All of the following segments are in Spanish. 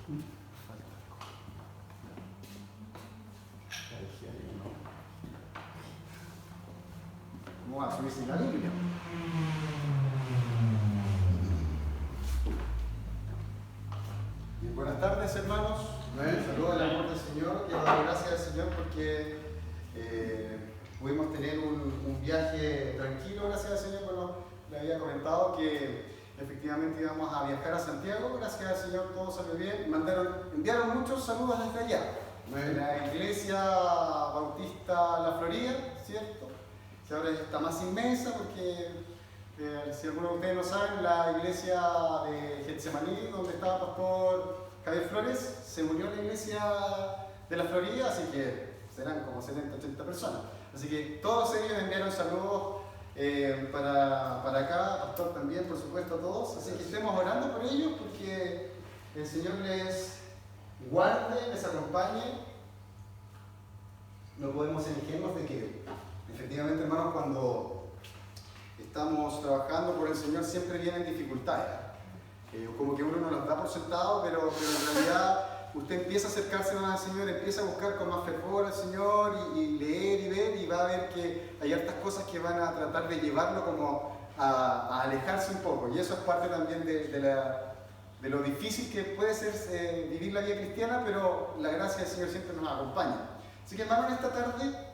¿Cómo va a subir sin la Biblia? Bien, buenas tardes, hermanos. Saludos al amor del Señor. Quiero dar gracias al Señor porque pudimos tener un viaje tranquilo, gracias al Señor. Bueno, le había comentado que efectivamente íbamos a viajar a Santiago. Gracias al Señor todo salió bien. Enviaron muchos saludos desde allá. De la iglesia bautista La Florida, ¿cierto? Que ahora está más inmensa porque, si alguno de ustedes lo saben, la iglesia de Getsemaní, donde estaba el pastor Javier Flores, se unió a la iglesia de La Florida, así que serán como 70, 80 personas. Así que todos ellos enviaron saludos para acá, pastor también, por supuesto, a todos. Así que estemos orando por ellos porque el Señor les guarde, les acompañe. No podemos ser ingenuos de que, efectivamente, hermanos, cuando estamos trabajando por el Señor siempre vienen dificultades. Como que uno no las da por sentado, pero en realidad usted empieza a acercarse más al Señor, empieza a buscar con más fervor al Señor y leer y ver, y va a ver que hay hartas cosas que van a tratar de llevarlo como a alejarse un poco. Y eso es parte también de lo difícil que puede ser vivir la vida cristiana, pero la gracia del Señor siempre nos acompaña. Así que, hermanos, esta tarde,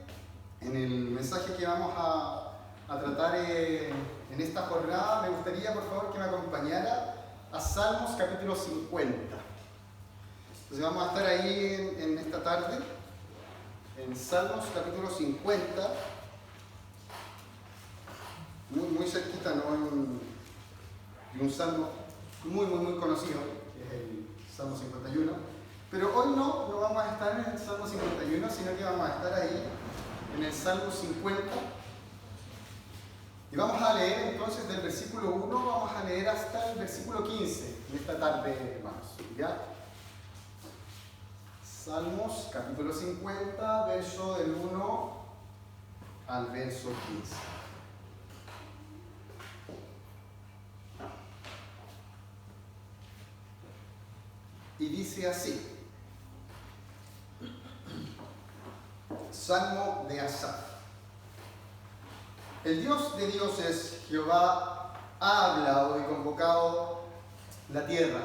en el mensaje que vamos a tratar en esta jornada, me gustaría, por favor, que me acompañara a Salmos capítulo 50. Entonces vamos a estar ahí en esta tarde, en Salmos capítulo 50, muy cerquita, ¿no? De un salmo muy conocido, que es el Salmo 51. Pero hoy no vamos a estar en el Salmo 51, sino que vamos a estar ahí en el Salmo 50. Y vamos a leer entonces del versículo 1, vamos a leer hasta el versículo 15 en esta tarde, hermanos. ¿Ya? Salmos capítulo 50, verso del 1 al verso 15. Y dice así: Salmo de Asaf. El Dios de dioses, Jehová, ha hablado y convocado la tierra.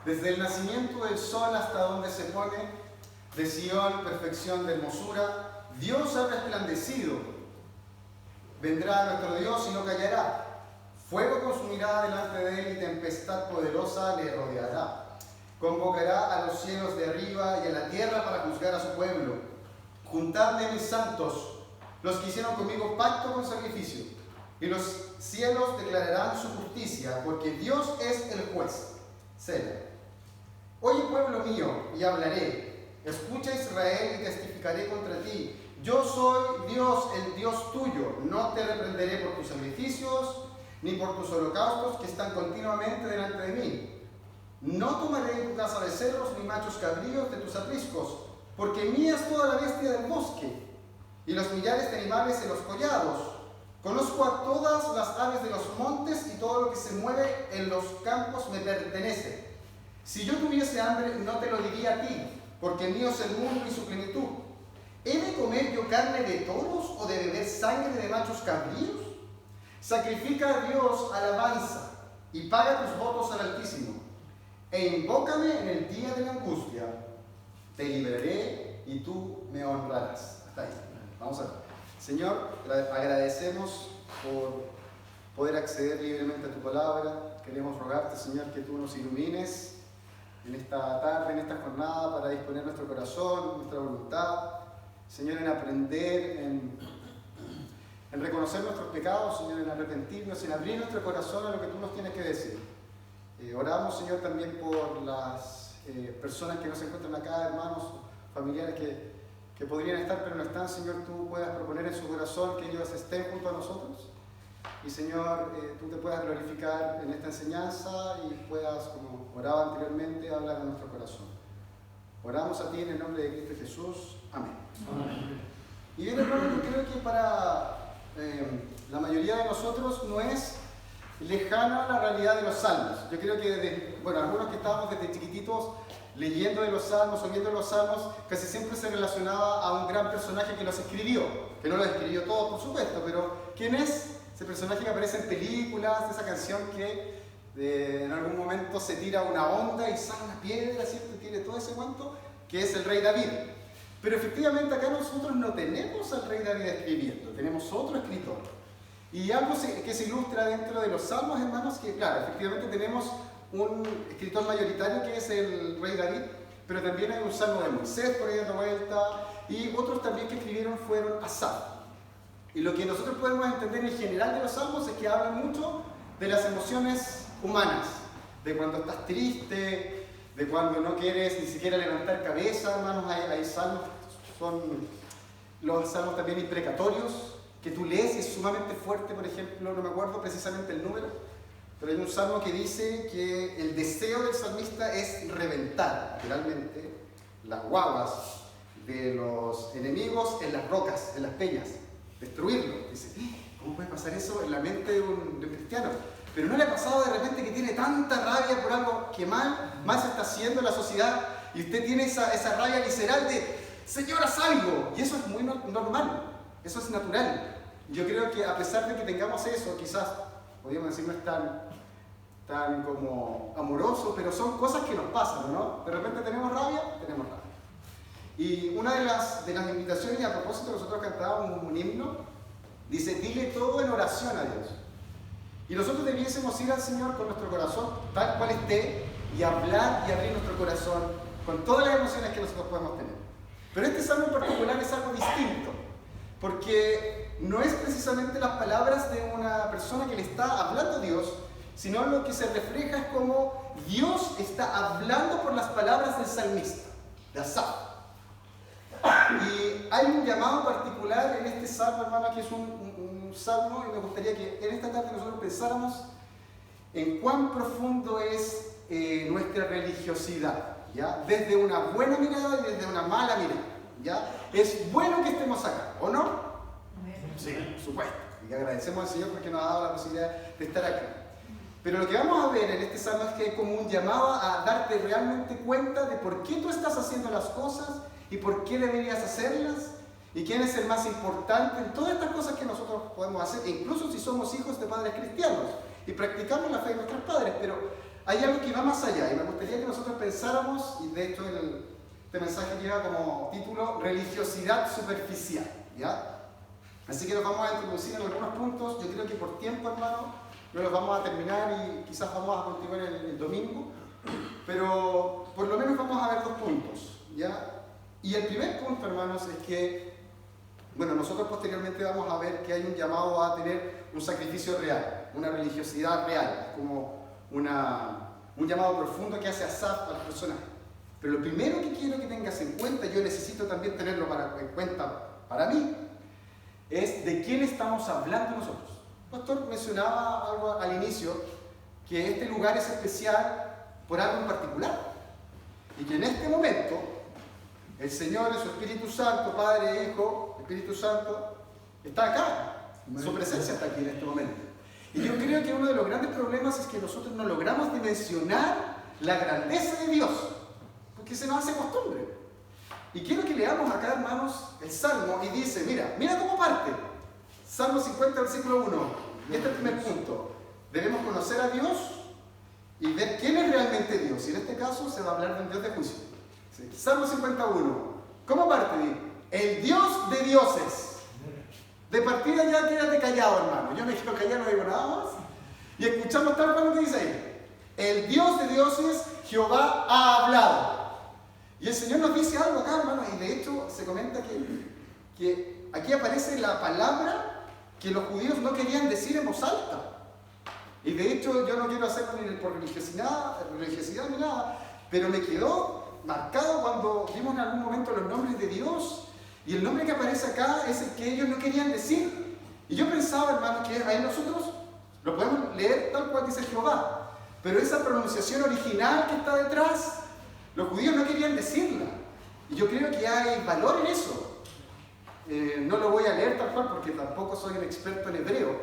Desde el nacimiento del sol hasta donde se pone, de Sión, perfección de hermosura, Dios ha resplandecido. Vendrá nuestro Dios y no callará. Fuego consumirá delante de él y tempestad poderosa le rodeará. Convocará a los cielos de arriba y a la tierra para juzgar a su pueblo. Juntadme mis santos, los que hicieron conmigo pacto con sacrificio, y los cielos declararán su justicia, porque Dios es el juez. Sela. Oye, pueblo mío, y hablaré. Escucha, Israel, y testificaré contra ti. Yo soy Dios, el Dios tuyo. No te reprenderé por tus sacrificios, ni por tus holocaustos que están continuamente delante de mí. No tomaré en tu casa becerros, ni machos cabríos de tus apriscos, porque mía es toda la bestia del bosque, y los millares de animales en los collados. Conozco a todas las aves de los montes, y todo lo que se mueve en los campos me pertenece. Si yo tuviese hambre, no te lo diría a ti, porque mío es el mundo y su plenitud. ¿He de comer yo carne de toros o de beber sangre de machos cabríos? Sacrifica a Dios alabanza y paga tus votos al Altísimo. E invócame en el día de la angustia. Te libraré y tú me honrarás. Hasta ahí. Vamos a ver. Señor, agradecemos por poder acceder libremente a tu palabra. Queremos rogarte, Señor, que tú nos ilumines en esta tarde, en esta jornada, para disponer nuestro corazón, nuestra voluntad. Señor, en aprender, en reconocer nuestros pecados, Señor, en arrepentirnos, en abrir nuestro corazón a lo que tú nos tienes que decir. Oramos, Señor, también por las personas que no se encuentran acá, hermanos, familiares que podrían estar pero no están. Señor, tú puedas proponer en su corazón que ellos estén junto a nosotros. Y, Señor, tú te puedas glorificar en esta enseñanza y puedas, como oraba anteriormente, hablar a nuestro corazón. Oramos a ti en el nombre de Cristo Jesús. Amén. Amén. Y bien, hermano, yo creo que para la mayoría de nosotros no es lejano a la realidad de los salmos. Yo creo que algunos que estábamos desde chiquititos leyendo de los salmos o viendo los salmos, casi siempre se relacionaba a un gran personaje que los escribió, que no los escribió todos por supuesto, pero ¿quién es? Ese personaje que aparece en películas, esa canción que en algún momento se tira una onda y sale una piedra, ¿cierto? Y tiene todo ese cuento, que es el rey David. Pero efectivamente acá nosotros no tenemos al rey David escribiendo, tenemos otro escritor. Y algo que se ilustra dentro de los salmos, hermanos, que claro, efectivamente tenemos un escritor mayoritario que es el rey David, pero también hay un salmo de Moisés por ahí dando vuelta, y otros también que escribieron fueron Asaf. Y lo que nosotros podemos entender en general de los salmos es que hablan mucho de las emociones humanas, de cuando estás triste, de cuando no quieres ni siquiera levantar cabeza, hermanos. Hay salmos, son los salmos también imprecatorios, que tú lees y es sumamente fuerte. Por ejemplo, no me acuerdo precisamente el número, pero hay un salmo que dice que el deseo del salmista es reventar, literalmente, las guaguas de los enemigos en las rocas, en las peñas, destruirlo. Dice, ¿cómo puede pasar eso en la mente de un cristiano? Pero ¿no le ha pasado de repente que tiene tanta rabia por algo que mal se está haciendo en la sociedad y usted tiene esa rabia visceral de Señor, haz algo? Y eso es muy normal, eso es natural. Yo creo que a pesar de que tengamos eso, quizás, podríamos decir, no es tan como amoroso, pero son cosas que nos pasan, ¿no? De repente tenemos rabia. Y una de las invitaciones, y a propósito nosotros cantábamos un himno, dice, dile todo en oración a Dios. Y nosotros debiésemos ir al Señor con nuestro corazón tal cual esté y hablar y abrir nuestro corazón con todas las emociones que nosotros podemos tener. Pero este salmo en particular es algo distinto, porque no es precisamente las palabras de una persona que le está hablando a Dios, sino lo que se refleja es como Dios está hablando por las palabras del salmista, de Asaf. Y hay un llamado particular en este salmo, hermano, que es un salmo, y me gustaría que en esta tarde nosotros pensáramos en cuán profundo es nuestra religiosidad, ¿ya? Desde una buena mirada y desde una mala mirada, ¿ya? Es bueno que estemos acá, ¿o no? Sí, por supuesto. Y agradecemos al Señor porque nos ha dado la posibilidad de estar acá. Pero lo que vamos a ver en este salmo es que hay como un llamado a darte realmente cuenta de por qué tú estás haciendo las cosas y por qué deberías hacerlas y quién es el más importante en todas estas cosas que nosotros podemos hacer, incluso si somos hijos de padres cristianos y practicamos la fe de nuestros padres. Pero hay algo que va más allá y me gustaría que nosotros pensáramos, y de hecho este mensaje lleva como título religiosidad superficial, ¿ya? Así que nos vamos a introducir en algunos puntos. Yo creo que por tiempo, hermano, no los vamos a terminar y quizás vamos a continuar el domingo, pero por lo menos vamos a ver dos puntos, ¿ya? Y el primer punto, hermanos, es que, nosotros posteriormente vamos a ver que hay un llamado a tener un sacrificio real, una religiosidad real, como un llamado profundo que hace Asaf al personaje. Pero lo primero que quiero que tengas en cuenta, yo necesito también tenerlo en cuenta para mí, es de quién estamos hablando nosotros. El pastor mencionaba algo al inicio, que este lugar es especial por algo en particular, y que en este momento el Señor y su Espíritu Santo, Padre, Hijo, Espíritu Santo, está acá. Su presencia está aquí en este momento. Y yo creo que uno de los grandes problemas es que nosotros no logramos dimensionar la grandeza de Dios, porque se nos hace costumbre. Y quiero que leamos acá, hermanos, el Salmo, y dice, mira cómo parte. Salmo 50, versículo 1. Este es el primer punto. Debemos conocer a Dios y ver quién es realmente Dios. Y en este caso se va a hablar de un Dios de juicio. ¿Sí? Salmo 51. ¿Cómo parte? El Dios de dioses. De partida ya quédate callado, hermano. Yo me quedo callado, no digo nada más. Y escuchamos tal cual lo que dice ahí. El Dios de dioses, Jehová, ha hablado. Y el Señor nos dice algo acá, hermano. Y de hecho se comenta que aquí aparece la palabra que los judíos no querían decir en voz alta. Y de hecho yo no quiero hacerlo ni por religiosidad ni nada, pero me quedó marcado cuando vimos en algún momento los nombres de Dios, y el nombre que aparece acá es el que ellos no querían decir. Y yo pensaba, hermano, que ahí nosotros lo podemos leer tal cual dice Jehová, pero esa pronunciación original que está detrás, los judíos no querían decirla. Y yo creo que hay valor en eso. No lo voy a leer tal cual porque tampoco soy un experto en hebreo,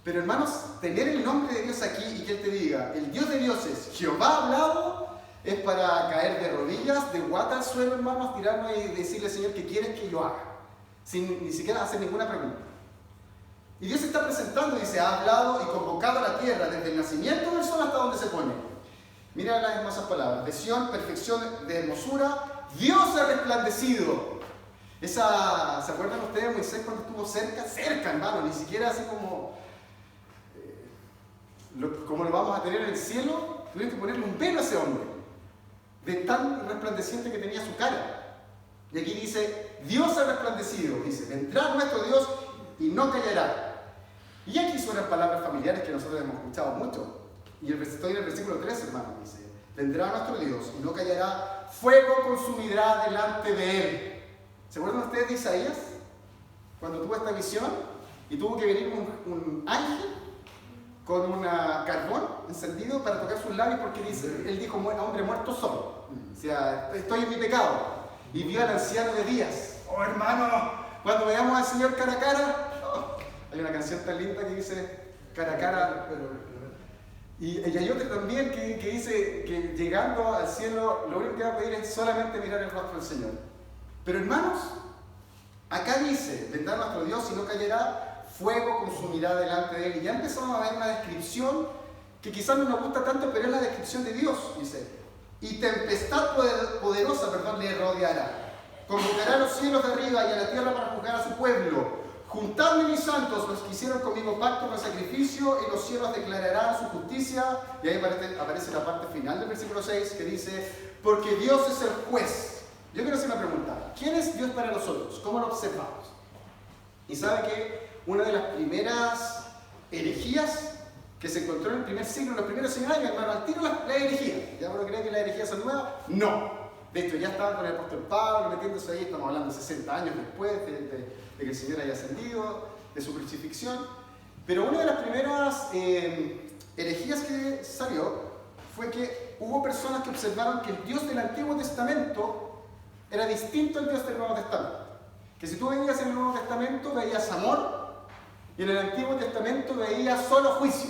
Pero hermanos, tener el nombre de Dios aquí y que Él te diga, el Dios de dioses, Jehová ha hablado, es para caer de rodillas, de guata al suelo, hermanos, tirarnos y decirle, Señor, ¿qué quieres que yo haga? Sin ni siquiera hacer ninguna pregunta. Y Dios se está presentando y dice, ha hablado y convocado a la tierra desde el nacimiento del sol hasta donde se pone. Mira las hermosas palabras, de Sión, perfección de hermosura, Dios ha resplandecido. ¿Se acuerdan ustedes de Moisés cuando estuvo cerca? Cerca, hermano, ni siquiera así como lo vamos a tener en el cielo. Tuvieron que ponerle un velo a ese hombre, de tan resplandeciente que tenía su cara. Y aquí dice, Dios ha resplandecido, dice, vendrá nuestro Dios y no callará. Y aquí suenan palabras familiares que nosotros hemos escuchado mucho. Y estoy en el versículo 3, hermano, dice, vendrá nuestro Dios y no callará, fuego consumirá delante de Él. ¿Se acuerdan ustedes de Isaías? Cuando tuvo esta visión y tuvo que venir un ángel con un carbón encendido para tocar sus labios porque él dijo, hombre muerto soy. O sea, estoy en mi pecado. Y vio al anciano de días. Oh, hermano, cuando veamos al Señor cara a cara, hay una canción tan linda que dice, cara a cara, y hay otra también que dice que llegando al cielo, lo único que va a pedir es solamente mirar el rostro del Señor. Pero hermanos, acá dice, vendrá nuestro Dios y no callará, fuego consumirá delante de Él. Y ya empezamos a ver una descripción que quizás no nos gusta tanto, pero es la descripción de Dios, dice. Y tempestad poderosa, le rodeará. Convocará a los cielos de arriba y a la tierra para juzgar a su pueblo. Juntadme mis santos, los que hicieron conmigo pacto con sacrificio, y los cielos declararán su justicia. Y ahí aparece la parte final del versículo 6 que dice, porque Dios es el juez. Yo quiero hacer una pregunta. ¿Quién es Dios para nosotros? ¿Cómo lo observamos? Y sabe que una de las primeras herejías que se encontró en el primer siglo, en los primeros 100 años, hermano, al tiro la herejía. ¿Ya uno cree que la herejía es nueva? No. De hecho, ya estaban con el apóstol Pablo metiéndose ahí, estamos hablando de 60 años después de que el Señor haya ascendido, de su crucifixión. Pero una de las primeras herejías que salió fue que hubo personas que observaron que el Dios del Antiguo Testamento era distinto al Dios del Nuevo Testamento. Que si tú veías en el Nuevo Testamento veías amor y en el Antiguo Testamento veías solo juicio.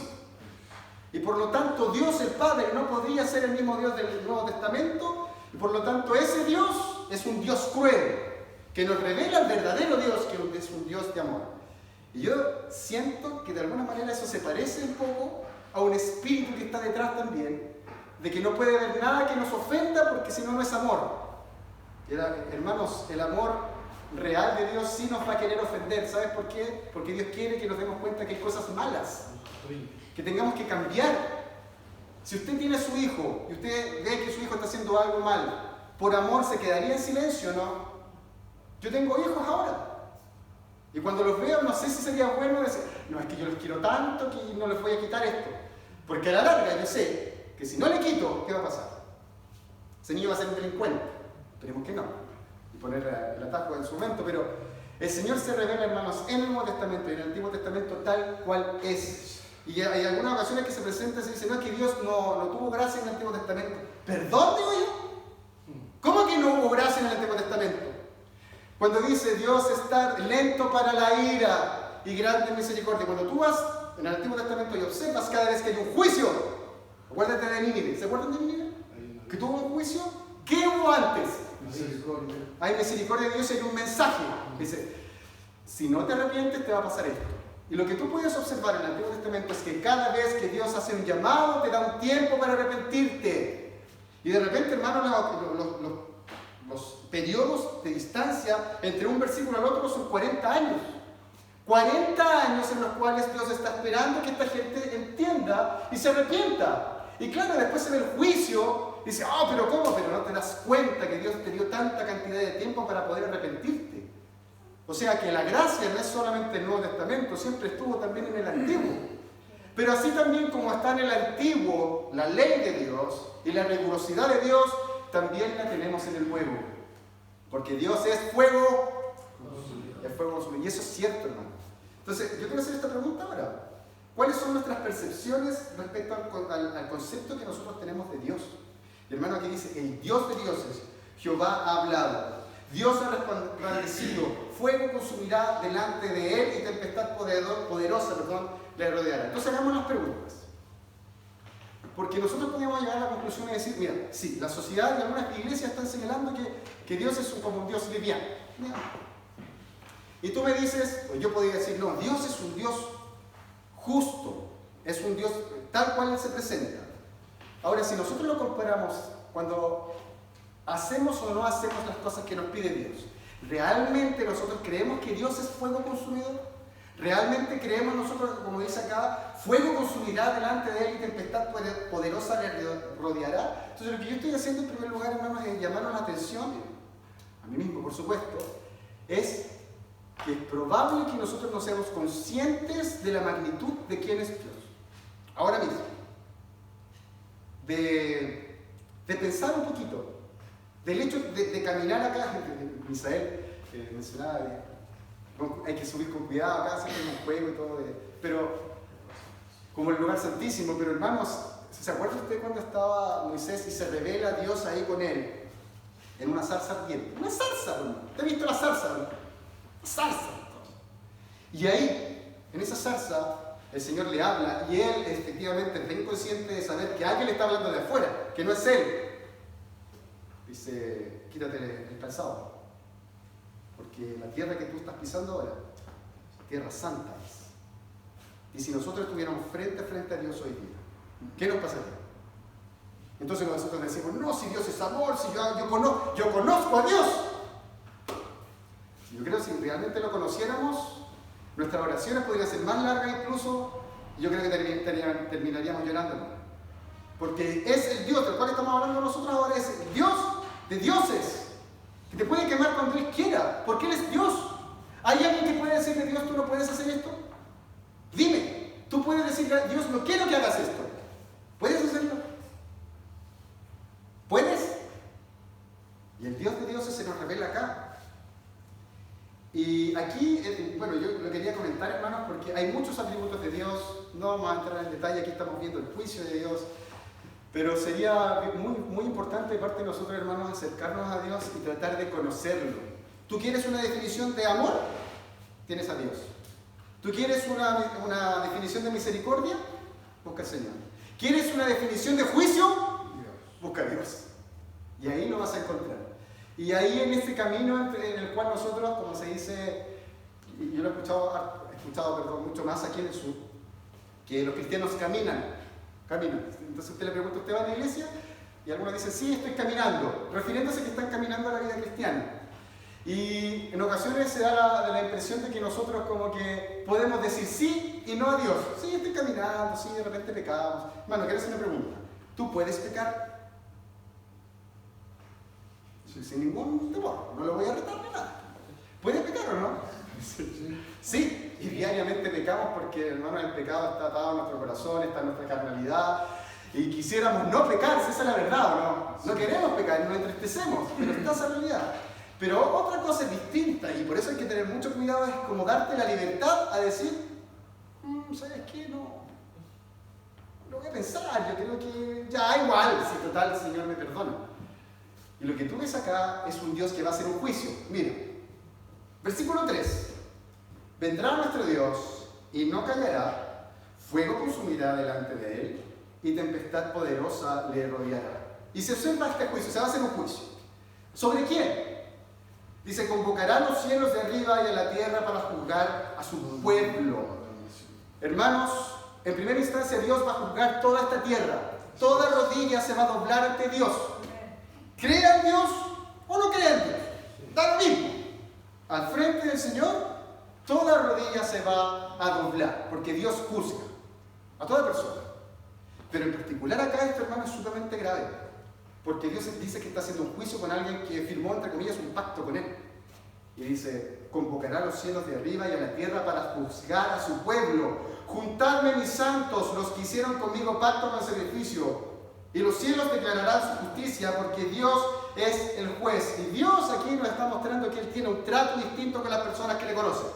Y por lo tanto Dios el Padre no podría ser el mismo Dios del Nuevo Testamento y por lo tanto ese Dios es un Dios cruel que nos revela el verdadero Dios que es un Dios de amor. Y yo siento que de alguna manera eso se parece un poco a un espíritu que está detrás también de que no puede haber nada que nos ofenda porque si no, no es amor. Hermanos, el amor real de Dios sí nos va a querer ofender. ¿Sabes por qué? Porque Dios quiere que nos demos cuenta que hay cosas malas, que tengamos que cambiar. Si usted tiene a su hijo y usted ve que su hijo está haciendo algo mal, ¿por amor se quedaría en silencio o no? Yo tengo hijos ahora. Y cuando los veo, no sé si sería bueno decir, no, es que yo los quiero tanto que no les voy a quitar esto. Porque a la larga yo sé que si no le quito, ¿qué va a pasar? Ese niño va a ser un delincuente. Esperemos que no. Y poner el atajo en su momento. Pero el Señor se revela, hermanos, en el Nuevo Testamento y en el Antiguo Testamento tal cual es. Y hay algunas ocasiones que se presenta y se dice, no, es que Dios no tuvo gracia en el Antiguo Testamento. ¿Perdón, digo yo? ¿Cómo que no hubo gracia en el Antiguo Testamento? Cuando dice Dios está lento para la ira y grande en misericordia. Cuando tú vas en el Antiguo Testamento y observas cada vez que hay un juicio, acuérdate de Nínive. ¿Se acuerdan de Nínive? Que tuvo un juicio. ¿Qué hubo antes? Misericordia. Hay misericordia de Dios y hay un mensaje. Dice, si no te arrepientes te va a pasar esto. Y lo que tú puedes observar en el Antiguo Testamento es que cada vez que Dios hace un llamado te da un tiempo para arrepentirte. Y de repente, hermano, los periodos de distancia entre un versículo al otro son 40 años. 40 años en los cuales Dios está esperando que esta gente entienda y se arrepienta. Y claro, después se ve el juicio y dice, pero ¿cómo? Pero no te das cuenta que Dios te dio tanta cantidad de tiempo para poder arrepentirte. O sea que la gracia no es solamente el Nuevo Testamento, siempre estuvo también en el Antiguo. Pero así también como está en el Antiguo la ley de Dios y la rigurosidad de Dios, también la tenemos en el Nuevo. Porque Dios es fuego, es fuego consumido. Y eso es cierto, hermano. Entonces, yo quiero hacer esta pregunta ahora. ¿Cuáles son nuestras percepciones respecto al concepto que nosotros tenemos de Dios? Y hermano, aquí dice, el Dios de dioses, Jehová ha hablado. Dios ha resplandecido, fuego consumirá delante de él y tempestad poderosa, le rodeará. Entonces hagamos las preguntas. Porque nosotros podríamos llegar a la conclusión de decir, mira, sí, la sociedad y algunas iglesias están señalando que Dios es como un Dios liviano. Y tú me dices, o yo podría decir, no, Dios es un Dios justo, es un Dios tal cual Él se presenta. Ahora, si nosotros lo comparamos cuando hacemos o no hacemos las cosas que nos pide Dios, ¿realmente nosotros creemos que Dios es fuego consumidor? ¿Realmente creemos nosotros, como dice acá, fuego consumirá delante de Él y tempestad poderosa le rodeará? Entonces, lo que yo estoy haciendo en primer lugar, hermanos, es llamarnos la atención, a mí mismo, por supuesto, es que es probable que nosotros no seamos conscientes de la magnitud de quién es Dios. Ahora mismo, de pensar un poquito, del hecho de caminar acá, Misael mencionaba, hay que subir con cuidado acá, siempre hay un juego y todo, pero como el lugar santísimo, pero hermanos, ¿se acuerda usted cuando estaba Moisés y se revela Dios ahí con él? En una zarza ardiente. Una zarza, hermano. ¿Te has visto la zarza, hermano? Zarza. Y ahí, en esa zarza, el Señor le habla y él efectivamente es bien consciente de saber que alguien le está hablando de afuera, que no es él. Dice, quítate el calzado, porque la tierra que tú estás pisando ahora, tierra santa es. Y si nosotros estuviéramos frente a frente a Dios hoy día, ¿qué nos pasaría? Entonces nosotros decimos, no, si Dios es amor, si yo conozco a Dios. Yo creo que si realmente lo conociéramos, nuestras oraciones podrían ser más largas incluso, y yo creo que terminaríamos llorando. Porque es el Dios del cual estamos hablando nosotros ahora, es el Dios de dioses, que te puede quemar cuando Él quiera, porque Él es Dios. ¿Hay alguien que puede decirle a Dios, tú no puedes hacer esto? Dime, tú puedes decirle a Dios, no quiero que hagas esto. ¿Puedes hacerlo? ¿Puedes? Y el Dios de dioses se nos revela acá. Y aquí, bueno, yo lo quería comentar, hermanos, porque hay muchos atributos de Dios, no vamos a entrar en detalle, aquí estamos viendo el juicio de Dios, pero sería muy importante de parte de nosotros, hermanos, acercarnos a Dios y tratar de conocerlo. ¿Tú quieres una definición de amor? Tienes a Dios. ¿Tú quieres una definición de misericordia? Busca al Señor. ¿Quieres una definición de juicio? Busca a Dios. Y ahí lo vas a encontrar. Y ahí en este camino en el cual nosotros, como se dice, y yo lo he escuchado mucho más aquí en el sur, que los cristianos caminan. Entonces usted le pregunta, ¿usted va a la iglesia? Y algunos dicen, sí, estoy caminando, refiriéndose que están caminando a la vida cristiana. Y en ocasiones se da la impresión de que nosotros como que podemos decir sí y no a Dios. Sí, estoy caminando, sí, de repente pecamos. Hermano, quiero hacer una pregunta. ¿Tú puedes pecar? Sin ningún temor, no lo voy a retar ni nada. ¿Puedes pecar o no? Sí, y diariamente pecamos porque, hermano, el pecado está atado a nuestro corazón, está en nuestra carnalidad. Y quisiéramos no pecar, si esa es la verdad, ¿o no? No queremos pecar, nos entristecemos, pero está esa realidad. Pero otra cosa es distinta, y por eso hay que tener mucho cuidado, es como darte la libertad a decir, ¿sabes qué? No lo voy a pensar, yo creo que ya igual, si total el Señor me perdona. Y lo que tú ves acá es un Dios que va a hacer un juicio. Mira, versículo 3. Vendrá nuestro Dios y no callará, fuego consumirá delante de él y tempestad poderosa le rodeará. Y se observa este juicio, se va a hacer un juicio. ¿Sobre quién? Dice, convocará a los cielos de arriba y a la tierra para juzgar a su pueblo. Hermanos, en primera instancia Dios va a juzgar toda esta tierra. Toda rodilla se va a doblar ante Dios. ¿Crea en Dios o no crea en Dios? Da lo mismo. Al frente del Señor, toda rodilla se va a doblar, porque Dios juzga a toda persona. Pero en particular acá esto, hermano, es sumamente grave, porque Dios dice que está haciendo un juicio con alguien que firmó, entre comillas, un pacto con Él. Y dice, convocará a los cielos de arriba y a la tierra para juzgar a su pueblo. Juntadme mis santos, los que hicieron conmigo pacto con sacrificio. Y los cielos declararán su justicia, porque Dios es el juez. Y Dios aquí nos está mostrando que Él tiene un trato distinto con las personas que le conocen.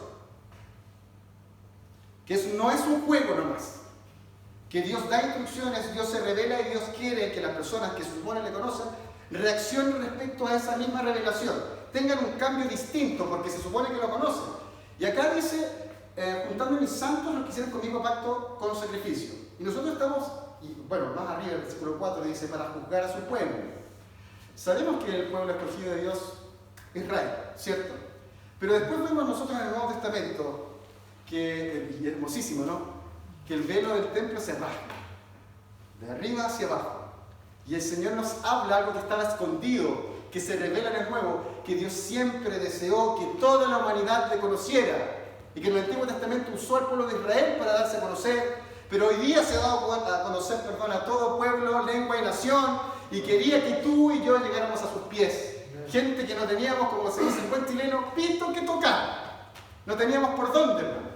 Que no es un juego nomás. Que Dios da instrucciones, Dios se revela y Dios quiere que las personas que supone le conocen reaccionen respecto a esa misma revelación. Tengan un cambio distinto porque se supone que lo conocen. Y acá dice, juntando mis santos los que hicieron conmigo pacto con sacrificio. Y nosotros estamos, y bueno, más arriba el versículo 4 dice, para juzgar a su pueblo. Sabemos que el pueblo escogido de Dios es Israel, ¿cierto? Pero después vemos nosotros en el Nuevo Testamento, que, y hermosísimo, ¿no? Que el velo del templo se rasga, de arriba hacia abajo. Y el Señor nos habla algo que estaba escondido, que se revela en el Nuevo, que Dios siempre deseó que toda la humanidad le conociera. Y que en el Antiguo Testamento usó al pueblo de Israel para darse a conocer, pero hoy día se ha dado a conocer, a todo pueblo, lengua y nación, y quería que tú y yo llegáramos a sus pies. Gente que no teníamos, como se dice en buen chileno, pito que tocar. No teníamos por dónde, hermano.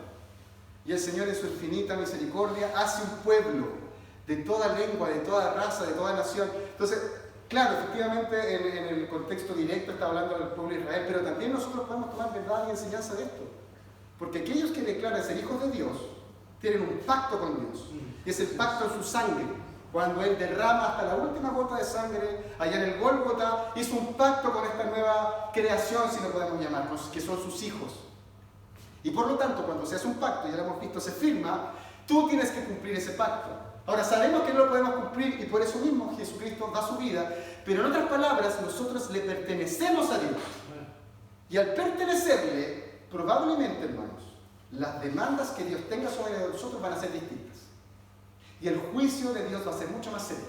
Y el Señor en su infinita misericordia hace un pueblo de toda lengua, de toda raza, de toda nación. Entonces, claro, efectivamente en el contexto directo está hablando del pueblo de Israel, pero también nosotros podemos tomar verdad y enseñanza de esto. Porque aquellos que declaran ser hijos de Dios tienen un pacto con Dios. Y es el pacto en su sangre. Cuando Él derrama hasta la última gota de sangre, allá en el Gólgota, hizo un pacto con esta nueva creación, si lo podemos llamar, que son sus hijos. Y por lo tanto, cuando se hace un pacto, ya lo hemos visto, se firma, tú tienes que cumplir ese pacto. Ahora, sabemos que no lo podemos cumplir y por eso mismo Jesucristo da su vida, pero en otras palabras, nosotros le pertenecemos a Dios. Y al pertenecerle, probablemente, hermanos, las demandas que Dios tenga sobre nosotros van a ser distintas. Y el juicio de Dios va a ser mucho más serio.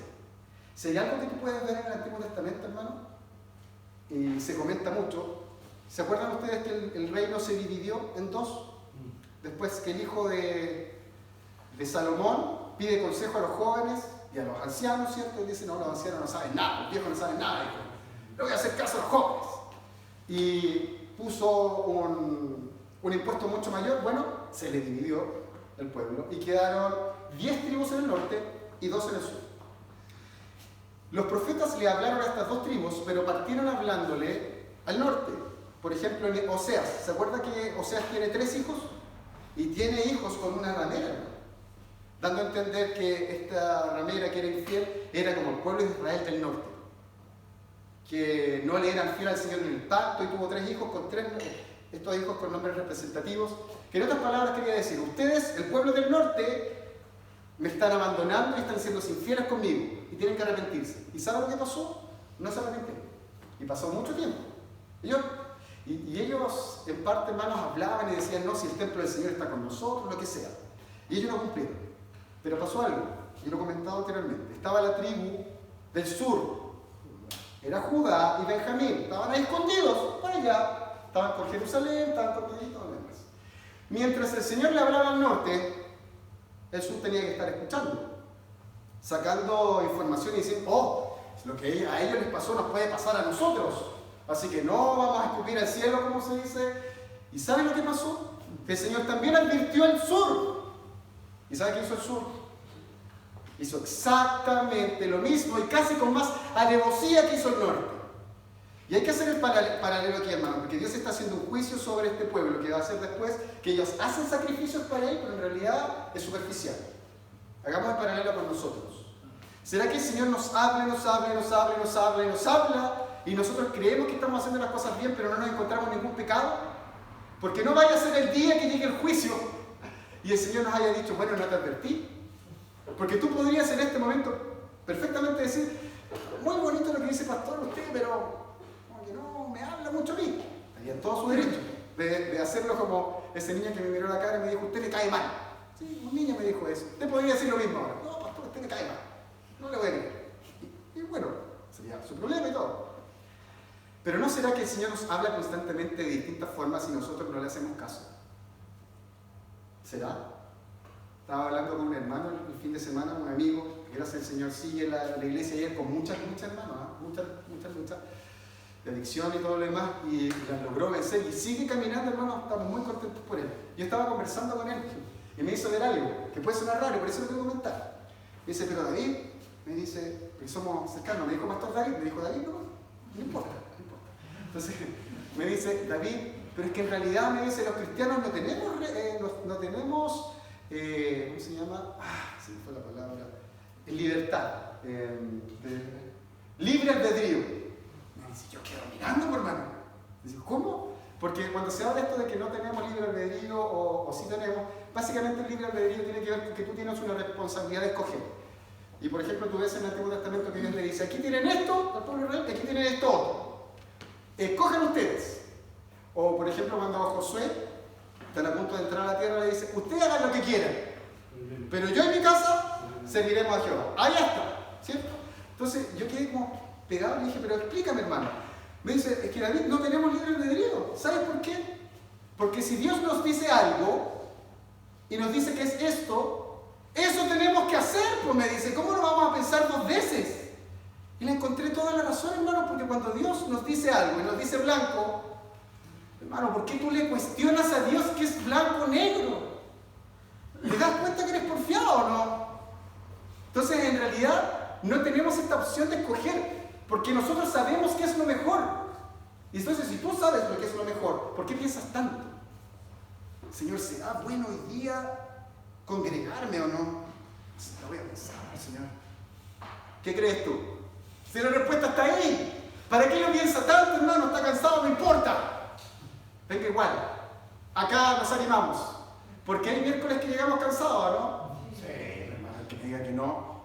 Si hay algo que tú puedes ver en el Antiguo Testamento, hermano, y se comenta mucho, ¿se acuerdan ustedes que el reino se dividió en dos? Después que el hijo de Salomón pide consejo a los jóvenes y a los ancianos, ¿cierto? Y dice, no, los ancianos no saben nada, los viejos no saben nada, hijo. Le voy a hacer caso a los jóvenes. Y puso un impuesto mucho mayor. Bueno, se le dividió el pueblo y quedaron 10 tribus en el norte y 2 en el sur. Los profetas le hablaron a estas 2 tribus, pero partieron hablándole al norte. Por ejemplo, en Oseas. ¿Se acuerda que Oseas tiene 3 hijos? Y tiene hijos con una ramera, ¿no? Dando a entender que esta ramera que era infiel era como el pueblo de Israel del norte, que no le eran fieles al Señor en el pacto, y tuvo 3 hijos con estos hijos con nombres representativos, que en otras palabras quería decir, ustedes, el pueblo del norte, me están abandonando y están siendo infieles conmigo, y tienen que arrepentirse. ¿Y saben lo que pasó? No se arrepintieron. Y pasó mucho tiempo. Y ellos, en parte, hermanos, hablaban y decían, no, si el templo del Señor está con nosotros, lo que sea. Y ellos no cumplieron. Pero pasó algo, y lo he comentado anteriormente. Estaba la tribu del sur, era Judá y Benjamín, estaban ahí escondidos, para allá, estaban por Jerusalén, estaban por allí y todo lo demás. Mientras el Señor le hablaba al norte, el sur tenía que estar escuchando, sacando información y diciendo, oh, lo que a ellos les pasó nos puede pasar a nosotros, así que no vamos a escupir al cielo, como se dice. ¿Y saben lo que pasó? Que el Señor también advirtió al sur. ¿Y sabe qué hizo el sur? Hizo exactamente lo mismo y casi con más alevosía que hizo el norte. Y hay que hacer el paralelo aquí, hermano, porque Dios está haciendo un juicio sobre este pueblo que va a hacer después, que ellos hacen sacrificios para Él, pero en realidad es superficial. Hagamos el paralelo con nosotros. ¿Será que el Señor nos habla, y nosotros creemos que estamos haciendo las cosas bien, pero no nos encontramos ningún pecado? Porque no vaya a ser el día que llegue el juicio y el Señor nos haya dicho, bueno, no te advertí. Porque tú podrías en este momento perfectamente decir, muy bonito lo que dice pastor usted, pero como que no me habla mucho a mí. Estaría en todo su derecho de hacerlo como ese niño que me miró la cara y me dijo, usted me cae mal. Sí, un niño me dijo eso. Usted podría decir lo mismo ahora. No, pastor, usted me cae mal. No le voy a creer. Y bueno, sería su problema y todo. Pero ¿no será que el Señor nos habla constantemente de distintas formas y nosotros no le hacemos caso? ¿Será? Estaba hablando con un hermano el fin de semana, un amigo, que gracias al Señor sigue la iglesia ayer con muchas hermanos, muchas de adicción y todo lo demás, y las logró vencer y sigue caminando, hermano, estamos muy contentos por él. Yo estaba conversando con él y me hizo ver algo que puede sonar raro, por eso lo tengo que comentar. Me dice, pero David, me dice, porque somos cercanos, me dijo pastor David, me dijo David, no importa. Entonces me dice, David, pero es que en realidad, me dice, los cristianos no tenemos, ¿cómo se llama? Se me fue la palabra. Libertad. Libre albedrío. Me dice, yo quedo mirando, hermano. Dice, ¿cómo? Porque cuando se habla esto de que no tenemos libre albedrío o sí tenemos, básicamente el libre albedrío tiene que ver con que tú tienes una responsabilidad de escoger. Y por ejemplo, tú ves en el Antiguo Testamento que Dios le dice, aquí tienen esto, al pueblo de Israel, aquí tienen esto otro. Escojan ustedes. O por ejemplo, cuando Josué están a punto de entrar a la tierra, le dice, ustedes hagan lo que quieran, pero yo en mi casa serviremos a Jehová. Ahí está, ¿cierto? Entonces yo quedé como pegado y le dije, pero explícame, hermano. Me dice, es que David, no tenemos libre albedrío. ¿Sabes por qué? Porque si Dios nos dice algo y nos dice que es esto, eso tenemos que hacer, pues me dice, ¿cómo no vamos a pensar dos veces? Y le encontré toda la razón, hermano, porque cuando Dios nos dice algo y nos dice blanco, hermano, ¿por qué tú le cuestionas a Dios que es blanco o negro? ¿Te das cuenta que eres porfiado o no? Entonces, en realidad, no tenemos esta opción de escoger, porque nosotros sabemos qué es lo mejor. Y entonces, si tú sabes lo que es lo mejor, ¿por qué piensas tanto? Señor, ¿será bueno hoy día congregarme o no? Lo voy a pensar, Señor. ¿Qué crees tú? Si la respuesta está ahí, ¿para qué lo piensa tanto, hermano? Está cansado, no importa. Venga igual, acá nos animamos. Porque hay miércoles que llegamos cansados, ¿no? Sí, hermano, el que me diga que no.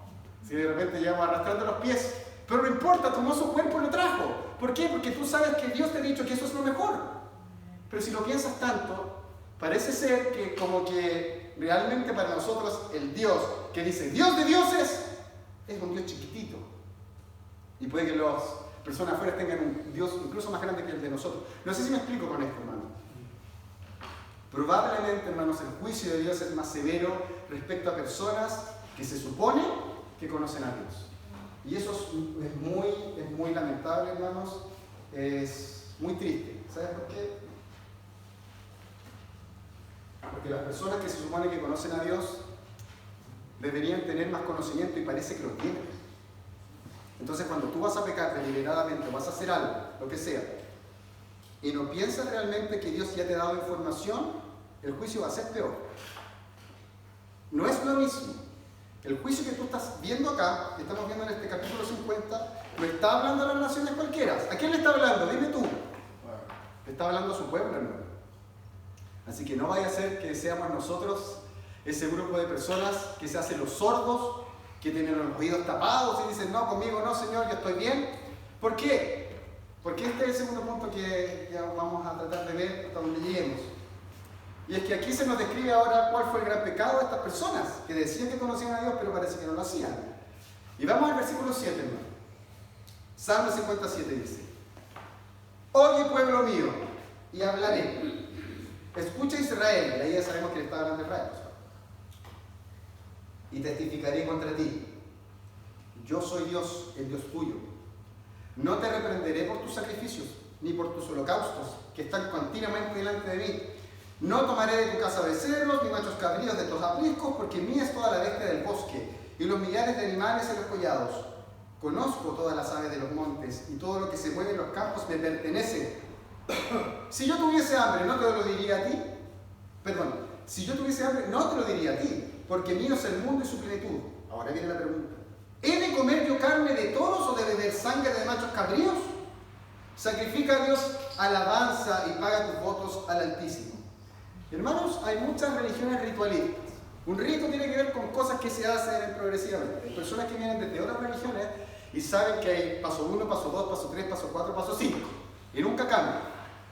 Si de repente llegamos arrastrando los pies. Pero no importa, tomó su cuerpo y lo trajo. ¿Por qué? Porque tú sabes que Dios te ha dicho que eso es lo mejor. Pero si lo piensas tanto, parece ser que como que realmente para nosotros el Dios que dice Dios de dioses es un Dios chiquitito. Y puede que las personas afuera tengan un Dios incluso más grande que el de nosotros. No sé si me explico con esto, hermano. Probablemente, hermanos, el juicio de Dios es más severo respecto a personas que se supone que conocen a Dios. Y eso es muy lamentable, hermanos. Es muy triste. ¿Sabes por qué? Porque las personas que se supone que conocen a Dios deberían tener más conocimiento y parece que lo tienen. Entonces, cuando tú vas a pecar deliberadamente, vas a hacer algo, lo que sea, y no piensas realmente que Dios ya te ha dado información, el juicio va a ser peor. No es lo mismo. El juicio que tú estás viendo acá, que estamos viendo en este capítulo 50, no está hablando a las naciones cualquiera. ¿A quién le está hablando? Dime tú. Le está hablando a su pueblo, hermano. Así que no vaya a ser que seamos nosotros ese grupo de personas que se hacen los sordos, que tienen los oídos tapados y dicen, no, conmigo no, Señor, yo estoy bien. ¿Por qué? Porque este es el segundo punto que ya vamos a tratar de ver hasta donde lleguemos. Y es que aquí se nos describe ahora cuál fue el gran pecado de estas personas, que decían que conocían a Dios, pero parece que no lo hacían. Y vamos al versículo 7, hermano. Salmo 57 dice, oye pueblo mío, y hablaré. Escucha Israel, y ahí ya sabemos que le está hablando a Israel. Y testificaré contra ti. Yo soy Dios, el Dios tuyo. No te reprenderé por tus sacrificios, ni por tus holocaustos, que están continuamente delante de mí. No tomaré de tu casa becerros, ni machos cabríos de tus apriscos, porque mía es toda la bestia del bosque, y los millares de animales en los collados. Conozco todas las aves de los montes, y todo lo que se mueve en los campos me pertenece. Si yo tuviese hambre, ¿no te lo diría a ti? Perdón, si yo tuviese hambre, no te lo diría a ti, porque mío es el mundo y su plenitud. Ahora viene la pregunta. ¿He de comer yo carne de toros o de beber sangre de machos cabríos? Sacrifica a Dios alabanza y paga tus votos al Altísimo. Hermanos, hay muchas religiones ritualistas. Un rito tiene que ver con cosas que se hacen progresivamente. Hay personas que vienen desde otras religiones y saben que hay paso 1, paso 2, paso 3, paso 4, paso 5. Y nunca cambia.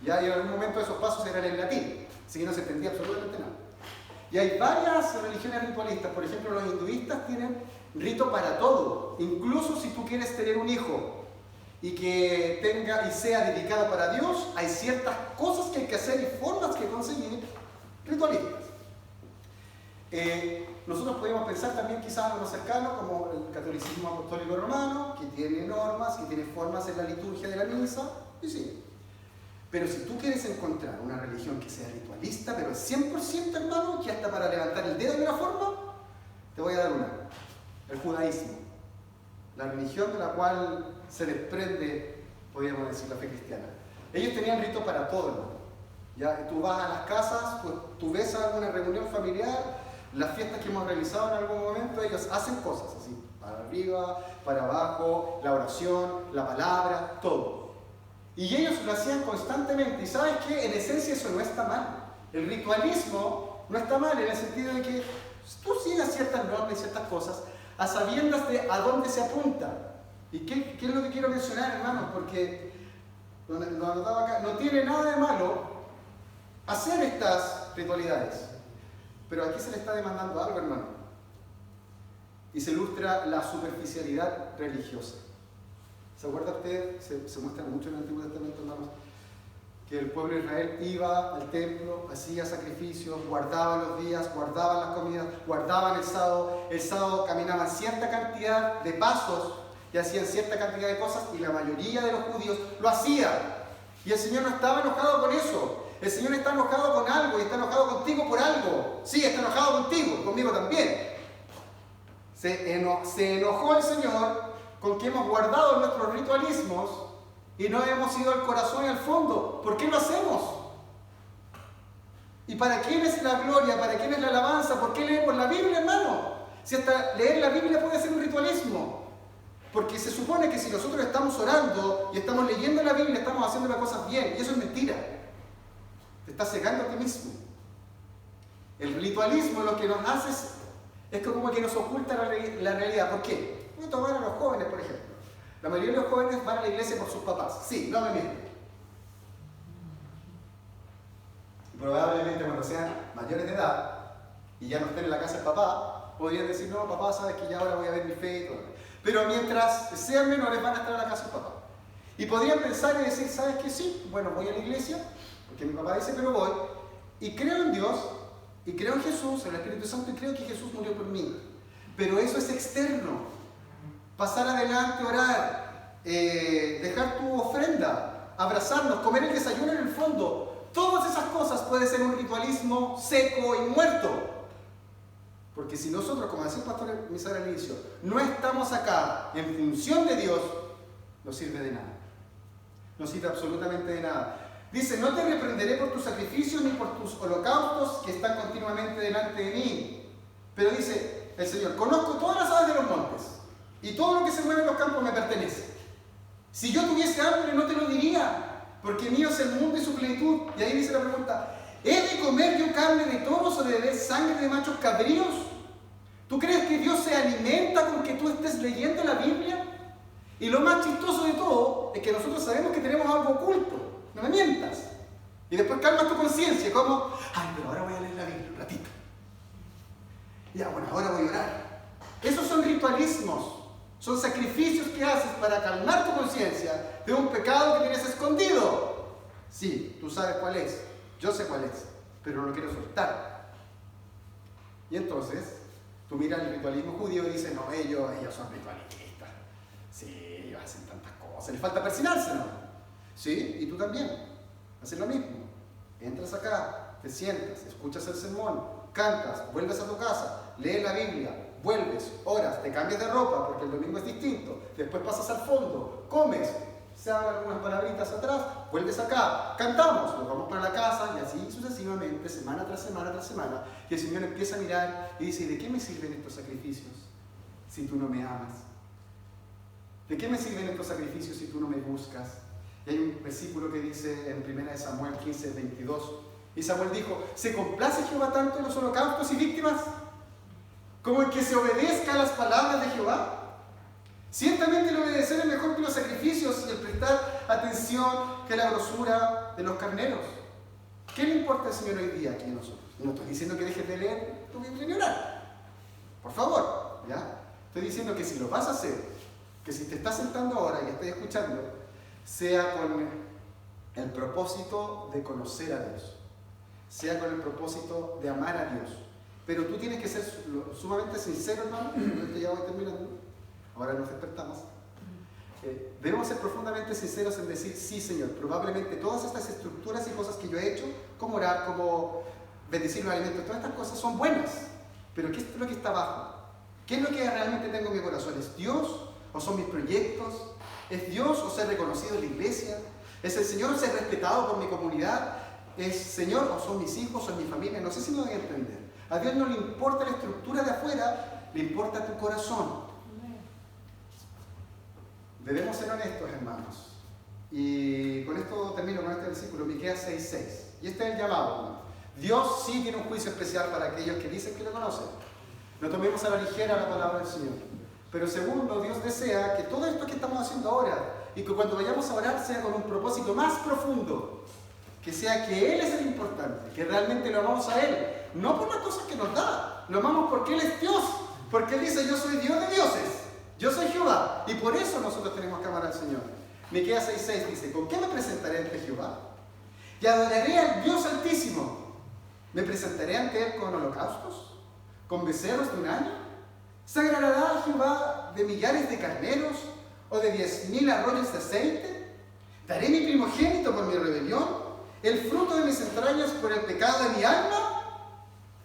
Ya en algún momento esos pasos eran en latín, así que no se entendía absolutamente nada. Y hay varias religiones ritualistas. Por ejemplo, los hinduistas tienen rito para todo. Incluso si tú quieres tener un hijo y que tenga y sea dedicado para Dios, hay ciertas cosas que hay que hacer y formas que conseguir ritualistas. Nosotros podemos pensar también quizás algo cercano como el catolicismo apostólico romano, que tiene normas, que tiene formas en la liturgia de la misa, y sí. Pero si tú quieres encontrar una religión que sea ritualista, pero es 100%, hermano, que hasta para levantar el dedo de una forma, te voy a dar una. El judaísmo. La religión de la cual se desprende, podríamos decir, la fe cristiana. Ellos tenían rito para todo, hermano. Ya, tú vas a las casas, pues, tú ves alguna reunión familiar, las fiestas que hemos realizado en algún momento, ellos hacen cosas así, para arriba, para abajo, la oración, la palabra, todo. Y ellos lo hacían constantemente. Y ¿sabes qué? En esencia eso no está mal. El ritualismo no está mal en el sentido de que tú sigas ciertas normas y ciertas cosas a sabiendas de a dónde se apunta. ¿Y qué es lo que quiero mencionar, hermanos? Porque lo anotaba acá, no tiene nada de malo hacer estas ritualidades. Pero aquí se le está demandando algo, hermano. Y se ilustra la superficialidad religiosa. ¿Se acuerda usted? Se muestra mucho en el Antiguo Testamento, hermanos, que el pueblo de Israel iba al templo, hacía sacrificios, guardaban los días, guardaban las comidas, guardaban el sábado caminaban cierta cantidad de pasos y hacían cierta cantidad de cosas, y la mayoría de los judíos lo hacían. Y el Señor no estaba enojado con eso. El Señor está enojado con algo, y está enojado contigo por algo. Sí, está enojado contigo, conmigo también. Se enojó el Señor con que hemos guardado nuestros ritualismos y no hemos ido al corazón y al fondo. ¿Por qué lo hacemos? ¿Y para quién es la gloria? ¿Para quién es la alabanza? ¿Por qué leemos la Biblia, hermano? Si hasta leer la Biblia puede ser un ritualismo. Porque se supone que si nosotros estamos orando y estamos leyendo la Biblia, estamos haciendo las cosas bien. Y eso es mentira. Te estás cegando a ti mismo. El ritualismo lo que nos hace es como que nos oculta la realidad. ¿Por qué? Voy a tomar a los jóvenes, por ejemplo. La mayoría de los jóvenes van a la iglesia por sus papás. Sí, no me mienten. Y probablemente cuando sean mayores de edad y ya no estén en la casa del papá, podrían decir, no, papá, sabes que ya ahora voy a ver mi fe y todo. Pero mientras sean menores van a estar en la casa del papá. Y podrían pensar y decir, ¿sabes qué? Sí, bueno, voy a la iglesia, porque mi papá dice, pero voy, y creo en Dios, y creo en Jesús, en el Espíritu Santo, y creo que Jesús murió por mí. Pero eso es externo. Pasar adelante, orar, dejar tu ofrenda, abrazarnos, comer el desayuno en el fondo. Todas esas cosas pueden ser un ritualismo seco y muerto. Porque si nosotros, como decía el pastor Misael al inicio, no estamos acá en función de Dios, no sirve de nada. No sirve absolutamente de nada. Dice, no te reprenderé por tus sacrificios ni por tus holocaustos que están continuamente delante de mí. Pero dice el Señor, conozco todas las aves de los montes y todo lo que se mueve en los campos me pertenece. Si yo tuviese hambre no te lo diría, porque mío es el mundo y su plenitud. Y ahí dice la pregunta, ¿he de comer yo carne de toros o de beber sangre de machos cabríos? ¿Tú crees que Dios se alimenta con que tú estés leyendo la Biblia? Y lo más chistoso de todo es que nosotros sabemos que tenemos algo oculto. No me mientas. Y después calmas tu conciencia, como, ay, pero ahora voy a leer la Biblia un ratito. Ya, bueno, ahora voy a orar. Esos son ritualismos. Son sacrificios que haces para calmar tu conciencia de un pecado que tienes escondido. Sí, tú sabes cuál es. Yo sé cuál es, pero no lo quiero soltar. Y entonces, tú miras el ritualismo judío y dices, no, ellos son ritualistas. Sí, ellos hacen tantas cosas. Les falta persinarse, ¿no? Sí, y tú también. Haces lo mismo. Entras acá, te sientas, escuchas el sermón, cantas, vuelves a tu casa, lees la Biblia, vuelves, oras, te cambias de ropa porque el domingo es distinto, después pasas al fondo, comes, se hablan algunas palabritas atrás, vuelves acá, cantamos, nos vamos para la casa y así sucesivamente, semana tras semana tras semana, y el Señor empieza a mirar y dice, ¿de qué me sirven estos sacrificios si tú no me amas? ¿De qué me sirven estos sacrificios si tú no me buscas? Y hay un versículo que dice en 1 Samuel 15, 22, y Samuel dijo, ¿se complace Jehová tanto en los holocaustos y víctimas como en que se obedezca a las palabras de Jehová? Ciertamente el obedecer es mejor que los sacrificios y el prestar atención que la grosura de los carneros. ¿Qué le importa al Señor hoy día aquí a nosotros? No estoy diciendo que dejes de leer tu Biblia ni orar, por favor, ¿ya? Estoy diciendo que si lo vas a hacer, que si te estás sentando ahora y estás escuchando, sea con el propósito de conocer a Dios, sea con el propósito de amar a Dios. Pero tú tienes que ser sumamente sincero, hermano. Ya voy terminando. Ahora nos despertamos. Debemos ser profundamente sinceros en decir, sí, Señor, probablemente todas estas estructuras y cosas que yo he hecho, como orar, como bendecir los alimentos, todas estas cosas son buenas. Pero ¿qué es lo que está abajo? ¿Qué es lo que realmente tengo en mi corazón? ¿Es Dios o son mis proyectos? ¿Es Dios o ser reconocido en la iglesia? ¿Es el Señor o ser respetado por mi comunidad? ¿Es Señor o son mis hijos o es mi familia? No sé si me voy a entender. A Dios no le importa la estructura de afuera, le importa tu corazón. Debemos ser honestos, hermanos, Y con esto termino con este versículo, Miqueas 6:6. Y este es el llamado, ¿no? Dios sí tiene un juicio especial para aquellos que dicen que lo conocen. No tomemos a la ligera la palabra del Señor. Pero segundo, Dios desea que todo esto que estamos haciendo ahora y que cuando vayamos a orar sea con un propósito más profundo. Que sea que Él es el importante, que realmente lo amamos a Él. No por las cosas que nos da, lo amamos porque Él es Dios. Porque Él dice, yo soy Dios de dioses, yo soy Jehová. Y por eso nosotros tenemos que amar al Señor. Miqueas 6:6 dice, ¿con qué me presentaré ante Jehová? Y adoraré al Dios Altísimo. ¿Me presentaré ante Él con holocaustos? ¿Con becerros de un año? ¿Se agradará a Jehová de millares de carneros o de 10,000 arroyos de aceite? ¿Daré mi primogénito por mi rebelión? ¿El fruto de mis entrañas por el pecado de mi alma?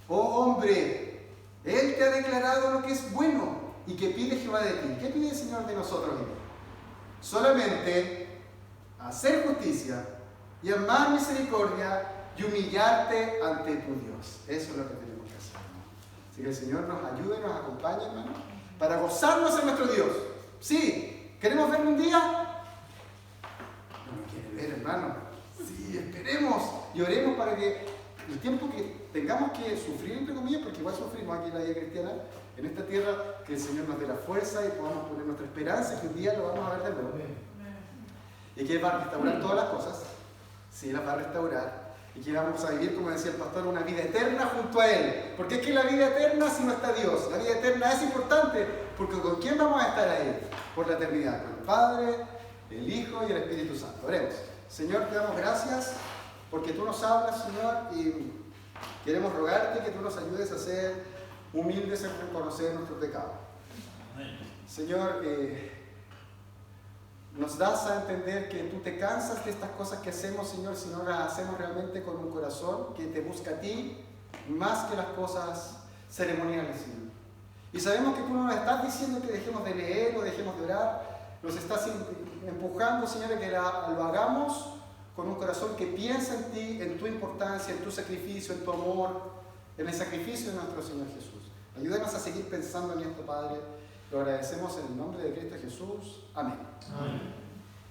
Oh hombre, Él te ha declarado lo que es bueno. ¿Y qué pide Jehová de ti? ¿Qué pide el Señor de nosotros? Solamente hacer justicia y amar misericordia y humillarte ante tu Dios. Eso es lo que tenemos que hacer, ¿no? Así que el Señor nos ayude, nos acompañe, hermano, para gozarnos en nuestro Dios. Sí, ¿queremos verlo un día? No lo quiere ver, hermano. Sí, esperemos y oremos para que el tiempo que tengamos que sufrir, entre comillas, porque igual sufrimos aquí en la vida cristiana, en esta tierra, que el Señor nos dé la fuerza y podamos poner nuestra esperanza que un día lo vamos a ver de nuevo. Y que Él va a restaurar todas las cosas, sí, las va a restaurar, y que vamos a vivir, como decía el pastor, una vida eterna junto a Él. Porque es que la vida eterna si no está Dios, la vida eterna es importante, porque ¿con quién vamos a estar ahí? Por la eternidad, con el Padre, el Hijo y el Espíritu Santo. Oremos. Señor, te damos gracias porque tú nos hablas, Señor, y queremos rogarte que tú nos ayudes a ser humildes en reconocer nuestro pecado. Señor, nos das a entender que tú te cansas de estas cosas que hacemos, Señor, si no las hacemos realmente con un corazón que te busca a ti más que las cosas ceremoniales, Señor. Y sabemos que tú no nos estás diciendo que dejemos de leer o dejemos de orar, nos estás empujando, Señor, a que lo hagamos con un corazón que piensa en ti, en tu importancia, en tu sacrificio, en tu amor, en el sacrificio de nuestro Señor Jesús. Ayúdanos a seguir pensando en esto, Padre. Lo agradecemos en el nombre de Cristo Jesús. Amén. Amén.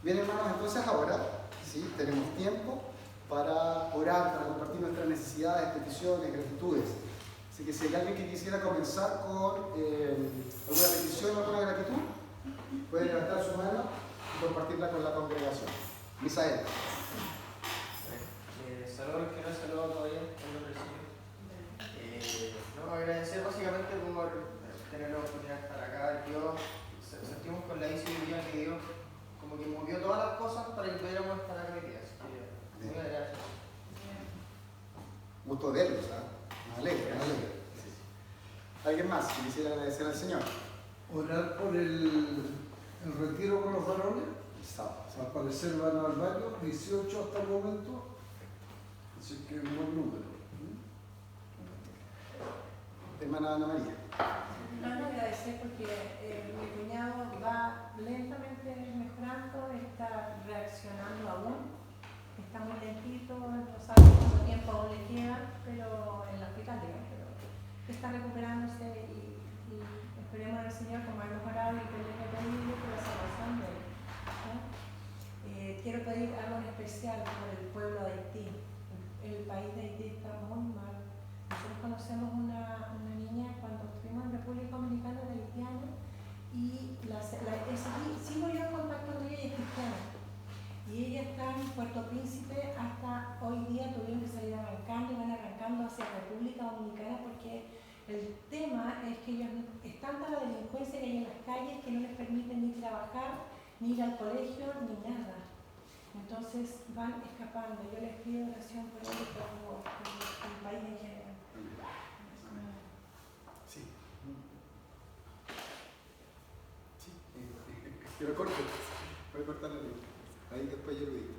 Bien, hermanos, entonces ahora sí tenemos tiempo para orar, para compartir nuestras necesidades, peticiones, gratitudes. Así que si hay alguien que quisiera comenzar con alguna petición o alguna gratitud, puede levantar su mano y compartirla con la congregación. Misael. Saludos, que no saludo todavía, no, agradecer básicamente por tener la oportunidad de estar acá. Dios, sentimos con la visibilidad que Dios como que movió todas las cosas para que pudiéramos estar acá hoy día. Así que, muchas gracias. Gusto verlos, ¿ah? Me alegra, me alegra. ¿Alguien más que quisiera agradecer al Señor? Orar por el retiro con los varones. Al parecer van al baño, 18 hasta el momento, así que un buen número. Hermana Ana María. Van a agradecer porque mi cuñado va lentamente mejorando, está reaccionando aún, está muy lentito, no sabe cuánto tiempo aún le queda, pero en la hospital, pero está recuperándose y esperemos al Señor como hemos orado y que le he pedido por la salvación de él. Quiero pedir algo en especial por el pueblo de Haití. El país de Haití está muy mal. Nosotros conocemos una niña cuando estuvimos en República Dominicana de haitiana y sigo yo en contacto con ella y es cristiana. Y ella está en Puerto Príncipe hasta hoy día, tuvieron que salir arrancando y van arrancando hacia República Dominicana porque el tema es que ellos están para la delincuencia que hay en las calles que no les permiten ni trabajar, ni ir al colegio, ni nada. Entonces van escapando. Yo les pido oración por ellos, por el país en general. Sí. Sí. Yo lo corto. Voy a cortarlo ahí. Ahí después yo lo digo.